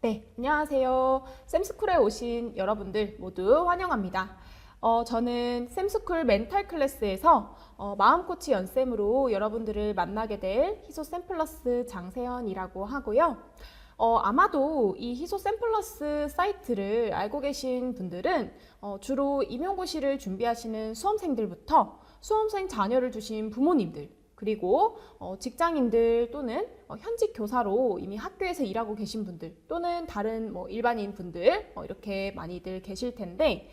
네, 안녕하세요. 쌤스쿨에 오신 여러분들 모두 환영합니다. 저는 쌤스쿨 멘탈 클래스에서 마음 코치 연쌤으로 여러분들을 만나게 될 희소 쌤플러스 장세연이라고 하고요. 아마도 이 희소 쌤플러스 사이트를 알고 계신 분들은 주로 임용고시를 준비하시는 수험생들부터 수험생 자녀를 두신 부모님들, 그리고 직장인들 또는 현직 교사로 이미 학교에서 일하고 계신 분들 또는 다른 일반인 분들 이렇게 많이들 계실 텐데,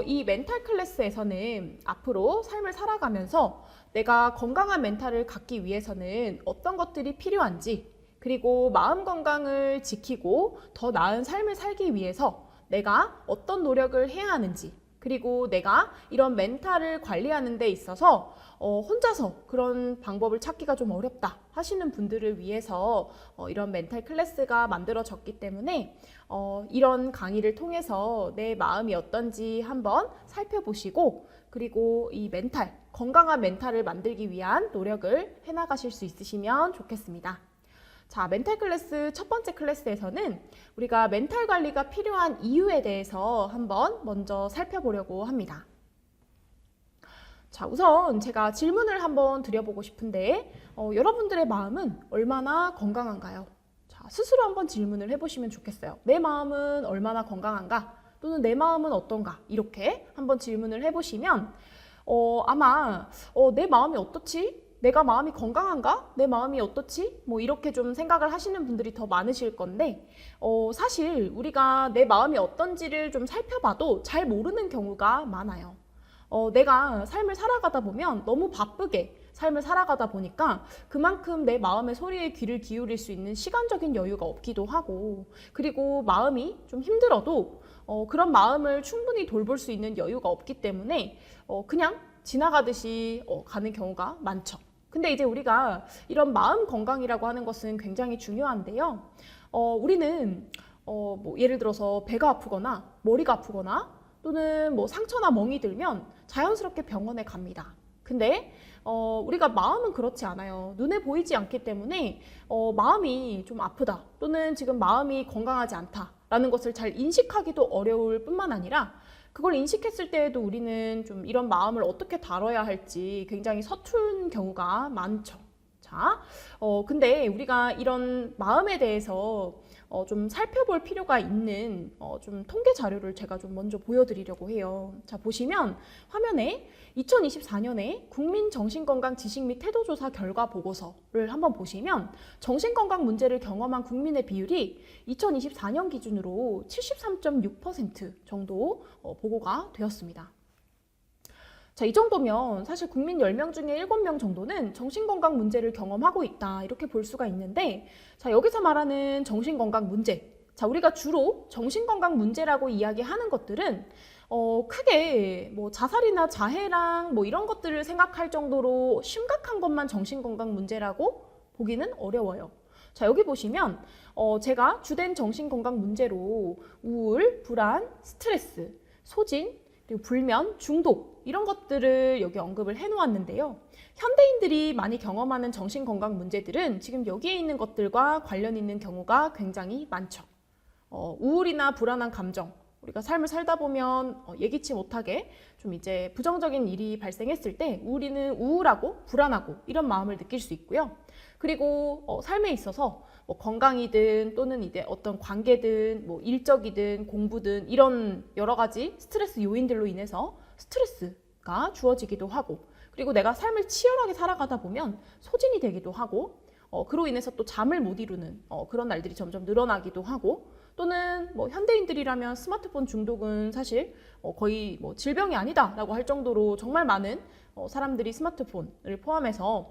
이 멘탈 클래스에서는 앞으로 삶을 살아가면서 내가 건강한 멘탈을 갖기 위해서는 어떤 것들이 필요한지, 그리고 마음 건강을 지키고 더 나은 삶을 살기 위해서 내가 어떤 노력을 해야 하는지, 그리고 내가 이런 멘탈을 관리하는 데 있어서 혼자서 그런 방법을 찾기가 좀 어렵다 하시는 분들을 위해서 이런 멘탈 클래스가 만들어졌기 때문에 이런 강의를 통해서 내 마음이 어떤지 한번 살펴보시고, 그리고 이 멘탈, 건강한 멘탈을 만들기 위한 노력을 해나가실 수 있으시면 좋겠습니다. 자, 멘탈 클래스 첫 번째 클래스에서는 우리가 멘탈 관리가 필요한 이유에 대해서 한번 먼저 살펴보려고 합니다. 자, 우선 제가 질문을 한번 드려보고 싶은데 여러분들의 마음은 얼마나 건강한가요? 자, 스스로 한번 질문을 해보시면 좋겠어요. 내 마음은 얼마나 건강한가? 또는 내 마음은 어떤가? 이렇게 한번 질문을 해보시면 아마 내 마음이 어떻지? 내가 마음이 건강한가? 내 마음이 어떻지? 이렇게 좀 생각을 하시는 분들이 더 많으실 건데, 사실 우리가 내 마음이 어떤지를 좀 살펴봐도 잘 모르는 경우가 많아요. 내가 삶을 살아가다 보면 너무 바쁘게 삶을 살아가다 보니까 그만큼 내 마음의 소리에 귀를 기울일 수 있는 시간적인 여유가 없기도 하고, 그리고 마음이 좀 힘들어도 그런 마음을 충분히 돌볼 수 있는 여유가 없기 때문에 그냥 지나가듯이 가는 경우가 많죠. 근데 이제 우리가 이런 마음 건강이라고 하는 것은 굉장히 중요한데요. 우리는 예를 들어서 배가 아프거나 머리가 아프거나 또는 상처나 멍이 들면 자연스럽게 병원에 갑니다. 근데 우리가 마음은 그렇지 않아요. 눈에 보이지 않기 때문에 마음이 좀 아프다 또는 지금 마음이 건강하지 않다라는 것을 잘 인식하기도 어려울 뿐만 아니라, 그걸 인식했을 때에도 우리는 좀 이런 마음을 어떻게 다뤄야 할지 굉장히 서툰 경우가 많죠. 자, 근데 우리가 이런 마음에 대해서 좀 살펴볼 필요가 있는 좀 통계 자료를 제가 좀 먼저 보여드리려고 해요. 자, 보시면 화면에 2024년에 국민정신건강 지식 및 태도조사 결과 보고서를 한번 보시면 정신건강 문제를 경험한 국민의 비율이 2024년 기준으로 73.6% 정도 보고가 되었습니다. 자, 이 정도면 사실 국민 10명 중에 7명 정도는 정신건강 문제를 경험하고 있다, 이렇게 볼 수가 있는데, 자, 여기서 말하는 정신건강 문제, 자, 우리가 주로 정신건강 문제라고 이야기하는 것들은 크게 자살이나 자해랑 이런 것들을 생각할 정도로 심각한 것만 정신건강 문제라고 보기는 어려워요. 자, 여기 보시면 제가 주된 정신건강 문제로 우울, 불안, 스트레스, 소진, 그리고 불면, 중독 이런 것들을 여기 언급을 해놓았는데요. 현대인들이 많이 경험하는 정신건강 문제들은 지금 여기에 있는 것들과 관련 있는 경우가 굉장히 많죠. 우울이나 불안한 감정, 우리가 삶을 살다 보면 예기치 못하게 좀 이제 부정적인 일이 발생했을 때 우리는 우울하고 불안하고 이런 마음을 느낄 수 있고요. 그리고 삶에 있어서 건강이든 또는 이제 어떤 관계든 일적이든 공부든 이런 여러 가지 스트레스 요인들로 인해서 스트레스가 주어지기도 하고, 그리고 내가 삶을 치열하게 살아가다 보면 소진이 되기도 하고, 그로 인해서 또 잠을 못 이루는 그런 날들이 점점 늘어나기도 하고, 또는 현대인들이라면 스마트폰 중독은 사실 거의 질병이 아니다라고 할 정도로 정말 많은 사람들이 스마트폰을 포함해서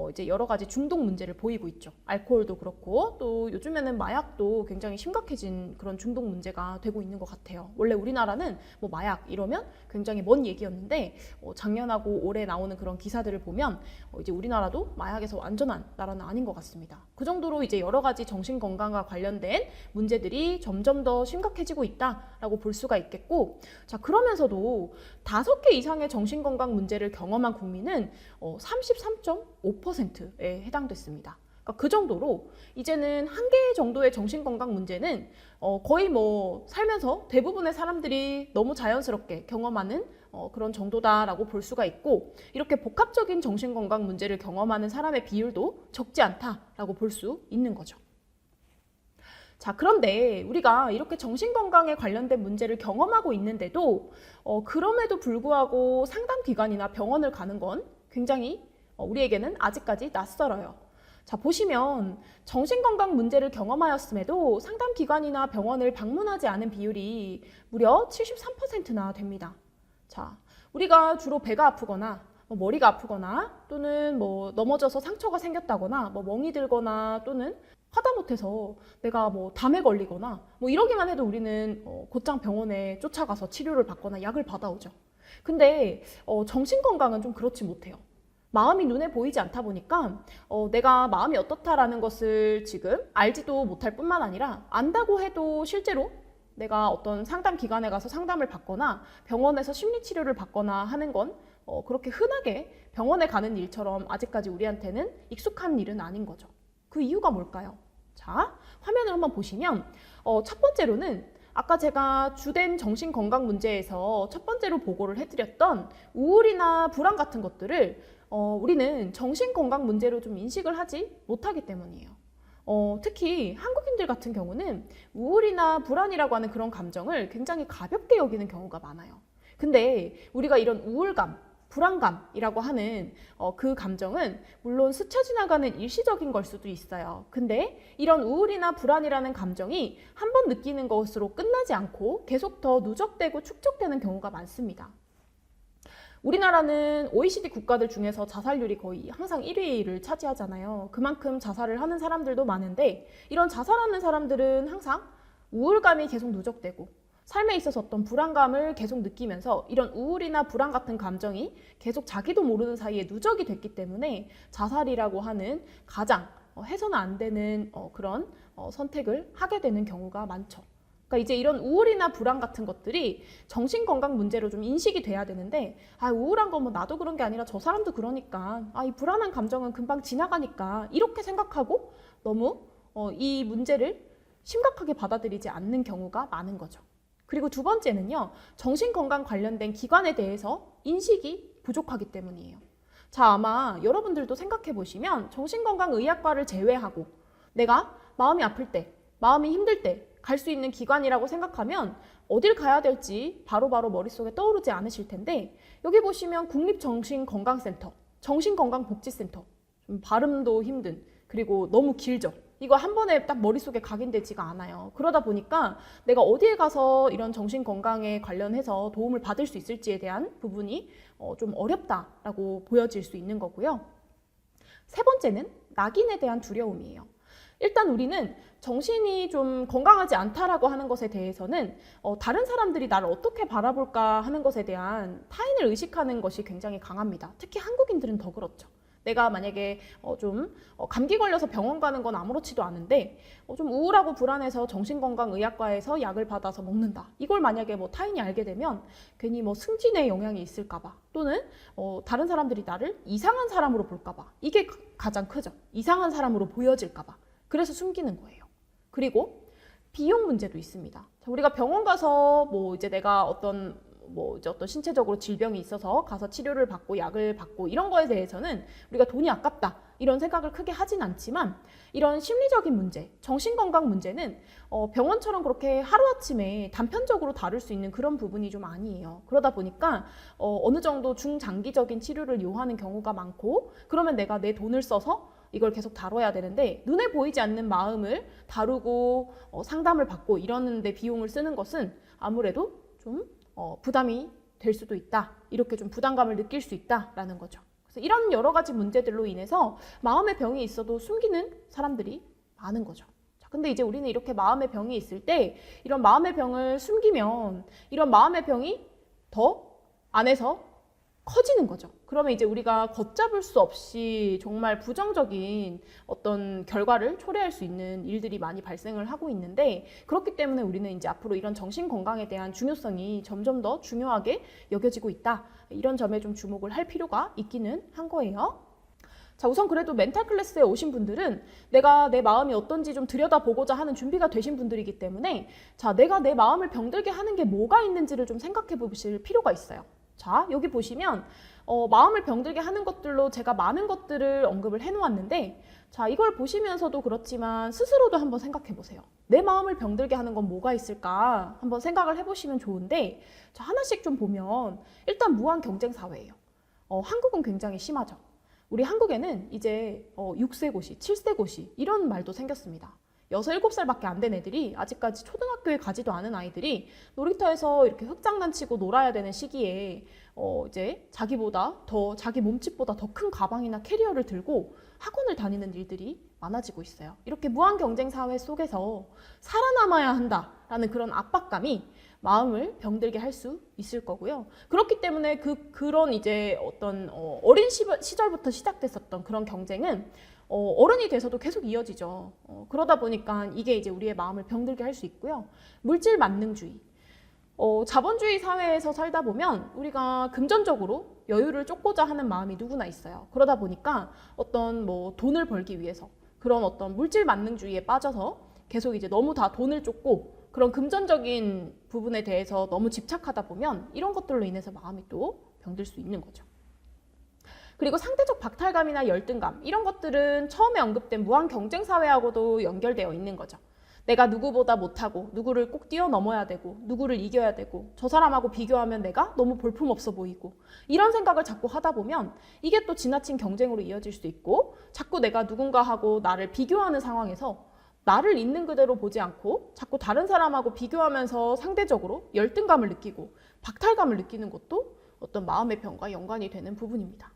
이제 여러 가지 중독 문제를 보이고 있죠. 알코올도 그렇고 또 요즘에는 마약도 굉장히 심각해진 그런 중독 문제가 되고 있는 것 같아요. 원래 우리나라는 마약 이러면 굉장히 먼 얘기였는데 작년하고 올해 나오는 그런 기사들을 보면 이제 우리나라도 마약에서 완전한 나라는 아닌 것 같습니다. 그 정도로 이제 여러 가지 정신 건강과 관련된 문제들이 점점 더 심각해지고 있다라고 볼 수가 있겠고, 자, 그러면서도 5개 이상의 정신건강 문제를 경험한 국민은 33.5%에 해당됐습니다. 그러니까 그 정도로 이제는 한 개 정도의 정신건강 문제는 거의 뭐 살면서 대부분의 사람들이 너무 자연스럽게 경험하는 그런 정도다라고 볼 수가 있고, 이렇게 복합적인 정신건강 문제를 경험하는 사람의 비율도 적지 않다라고 볼 수 있는 거죠. 자, 그런데 우리가 이렇게 정신건강에 관련된 문제를 경험하고 있는데도 그럼에도 불구하고 상담기관이나 병원을 가는 건 굉장히 우리에게는 아직까지 낯설어요. 자, 보시면 정신건강 문제를 경험하였음에도 상담기관이나 병원을 방문하지 않은 비율이 무려 73%나 됩니다. 자, 우리가 주로 배가 아프거나 머리가 아프거나 또는 뭐 넘어져서 상처가 생겼다거나 멍이 들거나 또는 하다못해서 내가 뭐 담에 걸리거나 이러기만 해도 우리는 곧장 병원에 쫓아가서 치료를 받거나 약을 받아오죠. 근데 정신건강은 좀 그렇지 못해요. 마음이 눈에 보이지 않다 보니까 내가 마음이 어떻다라는 것을 지금 알지도 못할 뿐만 아니라 안다고 해도 실제로 내가 어떤 상담 기관에 가서 상담을 받거나 병원에서 심리치료를 받거나 하는 건 그렇게 흔하게 병원에 가는 일처럼 아직까지 우리한테는 익숙한 일은 아닌 거죠. 그 이유가 뭘까요? 자, 화면을 한번 보시면 첫 번째로는 아까 제가 주된 정신건강 문제에서 첫 번째로 보고를 해드렸던 우울이나 불안 같은 것들을 우리는 정신건강 문제로 좀 인식을 하지 못하기 때문이에요. 특히 한국인들 같은 경우는 우울이나 불안이라고 하는 그런 감정을 굉장히 가볍게 여기는 경우가 많아요. 근데 우리가 이런 우울감, 불안감이라고 하는 그 감정은 물론 스쳐 지나가는 일시적인 걸 수도 있어요. 근데 이런 우울이나 불안이라는 감정이 한 번 느끼는 것으로 끝나지 않고 계속 더 누적되고 축적되는 경우가 많습니다. 우리나라는 OECD 국가들 중에서 자살률이 거의 항상 1위를 차지하잖아요. 그만큼 자살을 하는 사람들도 많은데 이런 자살하는 사람들은 항상 우울감이 계속 누적되고 삶에 있어서 어떤 불안감을 계속 느끼면서 이런 우울이나 불안 같은 감정이 계속 자기도 모르는 사이에 누적이 됐기 때문에 자살이라고 하는 가장 해서는 안 되는 그런 선택을 하게 되는 경우가 많죠. 그러니까 이제 이런 우울이나 불안 같은 것들이 정신건강 문제로 좀 인식이 돼야 되는데, 우울한 건 뭐 나도 그런 게 아니라 저 사람도 그러니까, 이 불안한 감정은 금방 지나가니까 이렇게 생각하고 너무 이 문제를 심각하게 받아들이지 않는 경우가 많은 거죠. 그리고 두 번째는요, 정신건강 관련된 기관에 대해서 인식이 부족하기 때문이에요. 자, 아마 여러분들도 생각해 보시면 정신건강의학과를 제외하고 내가 마음이 아플 때, 마음이 힘들 때 갈 수 있는 기관이라고 생각하면 어딜 가야 될지 바로바로 머릿속에 떠오르지 않으실 텐데, 여기 보시면 국립정신건강센터, 정신건강복지센터, 좀 발음도 힘든, 그리고 너무 길죠. 이거 한 번에 딱 머릿속에 각인되지가 않아요. 그러다 보니까 내가 어디에 가서 이런 정신건강에 관련해서 도움을 받을 수 있을지에 대한 부분이 좀 어렵다라고 보여질 수 있는 거고요. 세 번째는 낙인에 대한 두려움이에요. 일단 우리는 정신이 좀 건강하지 않다라고 하는 것에 대해서는 다른 사람들이 나를 어떻게 바라볼까 하는 것에 대한 타인을 의식하는 것이 굉장히 강합니다. 특히 한국인들은 더 그렇죠. 내가 만약에 좀 감기 걸려서 병원 가는 건 아무렇지도 않은데 좀 우울하고 불안해서 정신건강의학과에서 약을 받아서 먹는다. 이걸 만약에 뭐 타인이 알게 되면 괜히 뭐 승진에 영향이 있을까 봐, 또는 다른 사람들이 나를 이상한 사람으로 볼까 봐, 이게 가장 크죠. 이상한 사람으로 보여질까 봐. 그래서 숨기는 거예요. 그리고 비용 문제도 있습니다. 자, 우리가 병원 가서 뭐 이제 내가 어떤 신체적으로 질병이 있어서 가서 치료를 받고 약을 받고 이런 거에 대해서는 우리가 돈이 아깝다 이런 생각을 크게 하진 않지만, 이런 심리적인 문제, 정신건강 문제는 병원처럼 그렇게 하루아침에 단편적으로 다룰 수 있는 그런 부분이 좀 아니에요. 그러다 보니까 어느 정도 중장기적인 치료를 요하는 경우가 많고, 그러면 내가 내 돈을 써서 이걸 계속 다뤄야 되는데 눈에 보이지 않는 마음을 다루고 상담을 받고 이러는데 비용을 쓰는 것은 아무래도 좀 부담이 될 수도 있다. 이렇게 좀 부담감을 느낄 수 있다라는 거죠. 그래서 이런 여러 가지 문제들로 인해서 마음의 병이 있어도 숨기는 사람들이 많은 거죠. 자, 근데 이제 우리는 이렇게 마음의 병이 있을 때 이런 마음의 병을 숨기면 이런 마음의 병이 더 안에서 커지는 거죠. 그러면 이제 우리가 걷잡을 수 없이 정말 부정적인 어떤 결과를 초래할 수 있는 일들이 많이 발생을 하고 있는데, 그렇기 때문에 우리는 이제 앞으로 이런 정신 건강에 대한 중요성이 점점 더 중요하게 여겨지고 있다. 이런 점에 좀 주목을 할 필요가 있기는 한 거예요. 자, 우선 그래도 멘탈 클래스에 오신 분들은 내가 내 마음이 어떤지 좀 들여다보고자 하는 준비가 되신 분들이기 때문에 자, 내가 내 마음을 병들게 하는 게 뭐가 있는지를 좀 생각해 보실 필요가 있어요. 자, 여기 보시면 마음을 병들게 하는 것들로 제가 많은 것들을 언급을 해놓았는데 자, 이걸 보시면서도 그렇지만 스스로도 한번 생각해 보세요. 내 마음을 병들게 하는 건 뭐가 있을까 한번 생각을 해보시면 좋은데 자, 하나씩 좀 보면 일단 무한 경쟁 사회예요. 한국은 굉장히 심하죠. 우리 한국에는 이제 6세 고시, 7세 고시 이런 말도 생겼습니다. 6, 7살밖에 안 된 애들이 아직까지 초등학교에 가지도 않은 아이들이 놀이터에서 이렇게 흙장난치고 놀아야 되는 시기에 이제 자기 몸집보다 더 큰 가방이나 캐리어를 들고 학원을 다니는 일들이 많아지고 있어요. 이렇게 무한 경쟁 사회 속에서 살아남아야 한다라는 그런 압박감이 마음을 병들게 할 수 있을 거고요. 그렇기 때문에 그런 이제 어떤 어린 시절부터 시작됐었던 그런 경쟁은 어른이 돼서도 계속 이어지죠. 그러다 보니까 이게 이제 우리의 마음을 병들게 할 수 있고요. 물질 만능주의. 자본주의 사회에서 살다 보면 우리가 금전적으로 여유를 쫓고자 하는 마음이 누구나 있어요. 그러다 보니까 어떤 돈을 벌기 위해서 그런 어떤 물질 만능주의에 빠져서 계속 이제 너무 다 돈을 쫓고 그런 금전적인 부분에 대해서 너무 집착하다 보면 이런 것들로 인해서 마음이 또 병들 수 있는 거죠. 그리고 상대적 박탈감이나 열등감 이런 것들은 처음에 언급된 무한 경쟁 사회하고도 연결되어 있는 거죠. 내가 누구보다 못하고 누구를 꼭 뛰어넘어야 되고 누구를 이겨야 되고 저 사람하고 비교하면 내가 너무 볼품없어 보이고 이런 생각을 자꾸 하다 보면 이게 또 지나친 경쟁으로 이어질 수도 있고 자꾸 내가 누군가하고 나를 비교하는 상황에서 나를 있는 그대로 보지 않고 자꾸 다른 사람하고 비교하면서 상대적으로 열등감을 느끼고 박탈감을 느끼는 것도 어떤 마음의 병과 연관이 되는 부분입니다.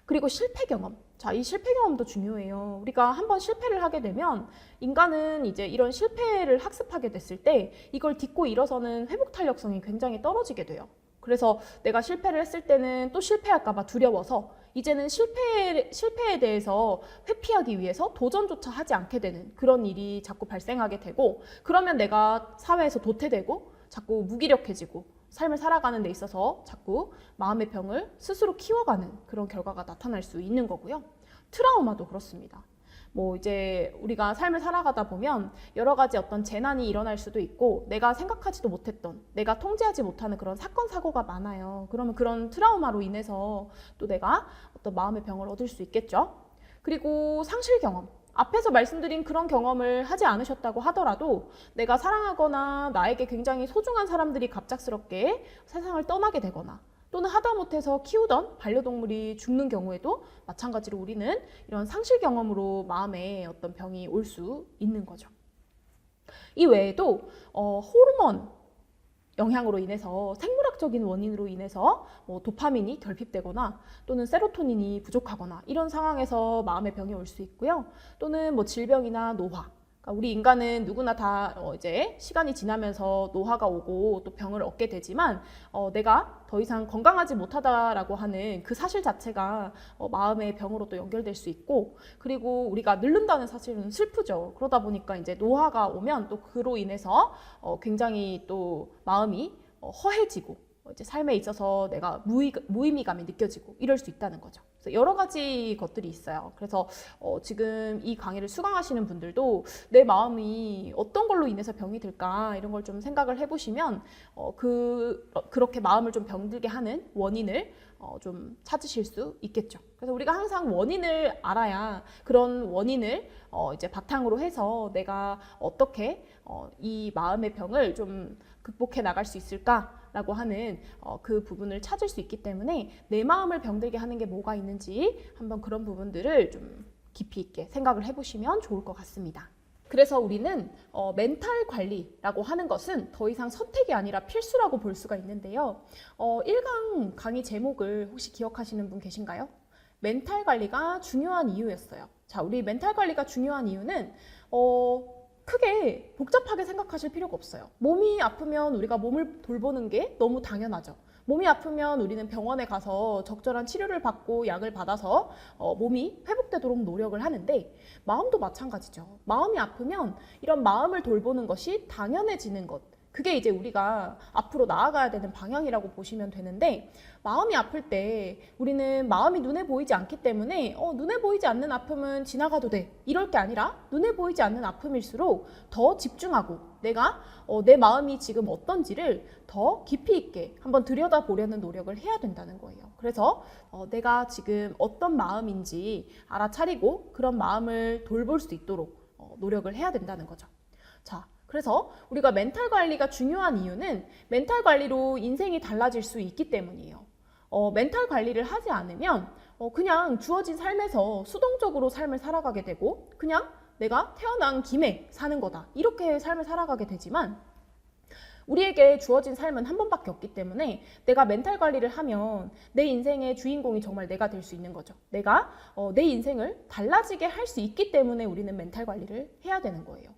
그리고 실패 경험. 자, 이 실패 경험도 중요해요. 우리가 한번 실패를 하게 되면 인간은 이제 이런 실패를 학습하게 됐을 때 이걸 딛고 일어서는 회복 탄력성이 굉장히 떨어지게 돼요. 그래서 내가 실패를 했을 때는 또 실패할까 봐 두려워서 이제는 실패에 대해서 회피하기 위해서 도전조차 하지 않게 되는 그런 일이 자꾸 발생하게 되고 그러면 내가 사회에서 도태되고 자꾸 무기력해지고 삶을 살아가는 데 있어서 자꾸 마음의 병을 스스로 키워가는 그런 결과가 나타날 수 있는 거고요. 트라우마도 그렇습니다. 이제 우리가 삶을 살아가다 보면 여러 가지 어떤 재난이 일어날 수도 있고 내가 생각하지도 못했던 내가 통제하지 못하는 그런 사건 사고가 많아요. 그러면 그런 트라우마로 인해서 또 내가 어떤 마음의 병을 얻을 수 있겠죠. 그리고 상실 경험. 앞에서 말씀드린 그런 경험을 하지 않으셨다고 하더라도 내가 사랑하거나 나에게 굉장히 소중한 사람들이 갑작스럽게 세상을 떠나게 되거나 또는 하다못해서 키우던 반려동물이 죽는 경우에도 마찬가지로 우리는 이런 상실 경험으로 마음에 어떤 병이 올 수 있는 거죠. 이 외에도 호르몬 영향으로 인해서 생물학적인 원인으로 인해서 도파민이 결핍되거나 또는 세로토닌이 부족하거나 이런 상황에서 마음의 병이 올 수 있고요. 또는 질병이나 노화. 그러니까 우리 인간은 누구나 다 이제 시간이 지나면서 노화가 오고 또 병을 얻게 되지만 내가 더 이상 건강하지 못하다라고 하는 그 사실 자체가 마음의 병으로 또 연결될 수 있고 그리고 우리가 늙는다는 사실은 슬프죠. 그러다 보니까 이제 노화가 오면 또 그로 인해서 굉장히 또 마음이 허해지고 이제 삶에 있어서 내가 무의미감이 느껴지고 이럴 수 있다는 거죠. 그래서 여러 가지 것들이 있어요. 그래서 지금 이 강의를 수강하시는 분들도 내 마음이 어떤 걸로 인해서 병이 들까 이런 걸 좀 생각을 해보시면 그렇게 마음을 좀 병들게 하는 원인을 좀 찾으실 수 있겠죠. 그래서 우리가 항상 원인을 알아야 그런 원인을 이제 바탕으로 해서 내가 어떻게 이 마음의 병을 좀 극복해 나갈 수 있을까라고 하는 그 부분을 찾을 수 있기 때문에 내 마음을 병들게 하는 게 뭐가 있는지 한번 그런 부분들을 좀 깊이 있게 생각을 해보시면 좋을 것 같습니다. 그래서 우리는 멘탈 관리라고 하는 것은 더 이상 선택이 아니라 필수라고 볼 수가 있는데요. 1강 강의 제목을 혹시 기억하시는 분 계신가요? 멘탈 관리가 중요한 이유였어요. 자, 우리 멘탈 관리가 중요한 이유는 크게 복잡하게 생각하실 필요가 없어요. 몸이 아프면 우리가 몸을 돌보는 게 너무 당연하죠. 몸이 아프면 우리는 병원에 가서 적절한 치료를 받고 약을 받아서 몸이 회복되도록 노력을 하는데 마음도 마찬가지죠. 마음이 아프면 이런 마음을 돌보는 것이 당연해지는 것. 그게 이제 우리가 앞으로 나아가야 되는 방향이라고 보시면 되는데, 마음이 아플 때 우리는 마음이 눈에 보이지 않기 때문에 눈에 보이지 않는 아픔은 지나가도 돼, 이럴 게 아니라 눈에 보이지 않는 아픔일수록 더 집중하고 내가 내 마음이 지금 어떤지를 더 깊이 있게 한번 들여다보려는 노력을 해야 된다는 거예요. 그래서 내가 지금 어떤 마음인지 알아차리고 그런 마음을 돌볼 수 있도록 노력을 해야 된다는 거죠. 자, 그래서 우리가 멘탈 관리가 중요한 이유는 멘탈 관리로 인생이 달라질 수 있기 때문이에요. 멘탈 관리를 하지 않으면 그냥 주어진 삶에서 수동적으로 삶을 살아가게 되고 그냥 내가 태어난 김에 사는 거다, 이렇게 삶을 살아가게 되지만, 우리에게 주어진 삶은 한 번밖에 없기 때문에 내가 멘탈 관리를 하면 내 인생의 주인공이 정말 내가 될 수 있는 거죠. 내가 내 인생을 달라지게 할 수 있기 때문에 우리는 멘탈 관리를 해야 되는 거예요.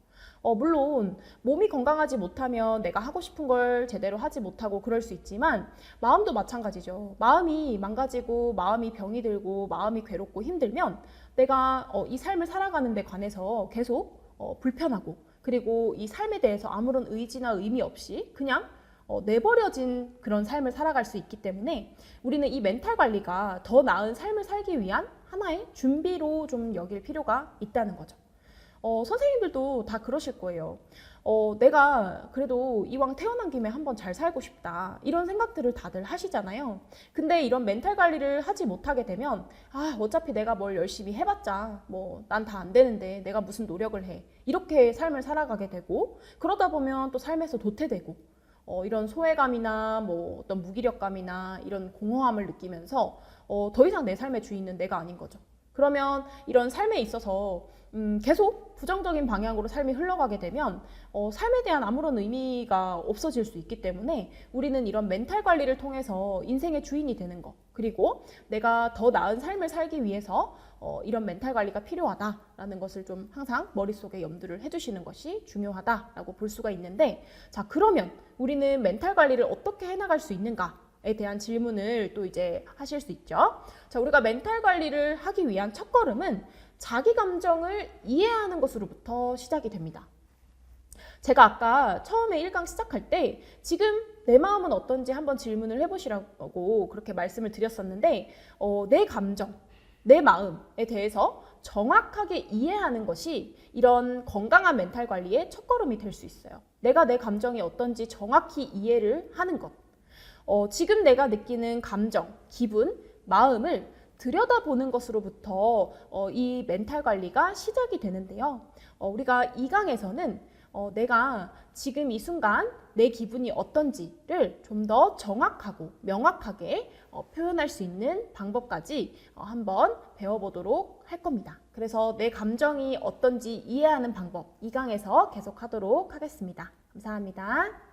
물론 몸이 건강하지 못하면 내가 하고 싶은 걸 제대로 하지 못하고 그럴 수 있지만, 마음도 마찬가지죠. 마음이 망가지고 마음이 병이 들고 마음이 괴롭고 힘들면 내가 이 삶을 살아가는 데 관해서 계속 불편하고, 그리고 이 삶에 대해서 아무런 의지나 의미 없이 그냥 내버려진 그런 삶을 살아갈 수 있기 때문에 우리는 이 멘탈 관리가 더 나은 삶을 살기 위한 하나의 준비로 좀 여길 필요가 있다는 거죠. 선생님들도 다 그러실 거예요. 내가 그래도 이왕 태어난 김에 한번 잘 살고 싶다, 이런 생각들을 다들 하시잖아요. 근데 이런 멘탈 관리를 하지 못하게 되면 어차피 내가 뭘 열심히 해봤자 뭐 난 다 안 되는데 내가 무슨 노력을 해, 이렇게 삶을 살아가게 되고, 그러다 보면 또 삶에서 도태되고 이런 소외감이나 뭐 어떤 무기력감이나 이런 공허함을 느끼면서 더 이상 내 삶의 주인은 내가 아닌 거죠. 그러면 이런 삶에 있어서 계속 부정적인 방향으로 삶이 흘러가게 되면 삶에 대한 아무런 의미가 없어질 수 있기 때문에 우리는 이런 멘탈 관리를 통해서 인생의 주인이 되는 거, 그리고 내가 더 나은 삶을 살기 위해서 이런 멘탈 관리가 필요하다라는 것을 좀 항상 머릿속에 염두를 해주시는 것이 중요하다라고 볼 수가 있는데, 자, 그러면 우리는 멘탈 관리를 어떻게 해나갈 수 있는가에 대한 질문을 또 이제 하실 수 있죠. 자, 우리가 멘탈 관리를 하기 위한 첫걸음은 자기 감정을 이해하는 것으로부터 시작이 됩니다. 제가 아까 처음에 1강 시작할 때 지금 내 마음은 어떤지 한번 질문을 해보시라고 그렇게 말씀을 드렸었는데, 내 감정, 내 마음에 대해서 정확하게 이해하는 것이 이런 건강한 멘탈 관리의 첫걸음이 될 수 있어요. 내가 내 감정이 어떤지 정확히 이해를 하는 것. 지금 내가 느끼는 감정, 기분, 마음을 들여다보는 것으로부터 이 멘탈 관리가 시작이 되는데요. 우리가 2강에서는 내가 지금 이 순간 내 기분이 어떤지를 좀 더 정확하고 명확하게 표현할 수 있는 방법까지 한번 배워보도록 할 겁니다. 그래서 내 감정이 어떤지 이해하는 방법 2강에서 계속하도록 하겠습니다. 감사합니다.